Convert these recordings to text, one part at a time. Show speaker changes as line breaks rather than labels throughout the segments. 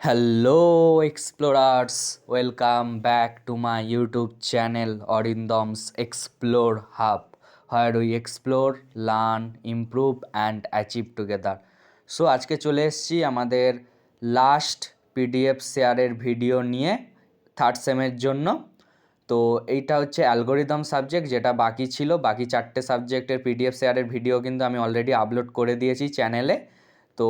Hello, explorers. Welcome back to my YouTube channel, Orindam's Explore Hub, where we explore, learn, improve, and achieve together. So আজকে চলে এসেছি আমাদের last PDF শেয়ারের video নিয়ে third সেমের জন্য। তো এইটা হচ্ছে অ্যালগোরিদম সাবজেক্ট, যেটা বাকি ছিল। বাকি 4টে সাবজেক্টের পিডিএফ শেয়ারের ভিডিও কিন্তু আমি অলরেডি আপলোড করে দিয়েছি চ্যানেলে। তো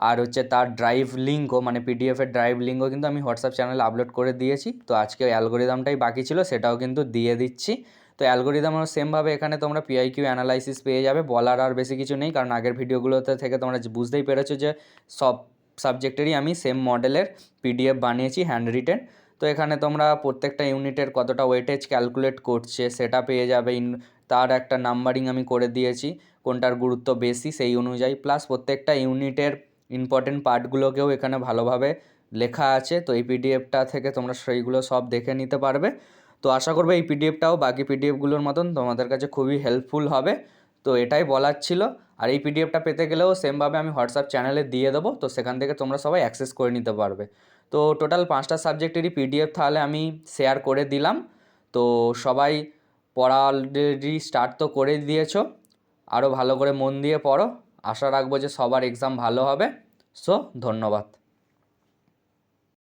আর হচ্ছে তার ড্রাইভ লিঙ্কও, মানে পিডিএফের ড্রাইভ লিঙ্কও কিন্তু আমি হোয়াটসঅ্যাপ চ্যানেলে আপলোড করে দিয়েছি। তো আজকে অ্যালগোরিদমটাই বাকি ছিল, সেটাও কিন্তু দিয়ে দিচ্ছি। তো অ্যালগোরিদমও সেমভাবে এখানে তোমরা পিআইকিউ অ্যানালাইসিস পেয়ে যাবে। বলার আর বেশি কিছু নেই, কারণ আগের ভিডিওগুলোতে থেকে তোমরা বুঝতেই পেরেছো যে সব সাবজেক্টেরই আমি সেম মডেলের পিডিএফ বানিয়েছি হ্যান্ড রিটেন। তো এখানে তোমরা প্রত্যেকটা ইউনিটের কতটা ওয়েটেজ ক্যালকুলেট করছে সেটা পেয়ে যাবে। তার একটা নাম্বারিং আমি করে দিয়েছি, কোনটার গুরুত্ব বেশি সেই অনুযায়ী। প্লাস প্রত্যেকটা ইউনিটের ইম্পর্টেন্ট পার্টগুলোকেও এখানে ভালোভাবে লেখা আছে। তো এই পিডিএফটা থেকে তোমরা সেইগুলো সব দেখে নিতে পারবে। তো আশা করবো এই পিডিএফটাও বাকি পিডিএফগুলোর মতন তোমাদের কাছে খুবই হেল্পফুল হবে। তো এটাই বলার ছিল। আর এই পিডিএফটা পেতে গেলেও সেমভাবে আমি হোয়াটসঅ্যাপ চ্যানেলে দিয়ে দেবো, তো সেখান থেকে তোমরা সবাই অ্যাক্সেস করে নিতে পারবে। তো টোটাল 5টা সাবজেক্টেরই পিডিএফ তাহলে আমি শেয়ার করে দিলাম। তো সবাই পড়া অলরেডি স্টার্ট তো করে দিয়েছো, আরও ভালো করে মন দিয়ে পড়ো। আশা রাখবো যে সবার এক্সাম ভালো হবে। সো ধন্যবাদ।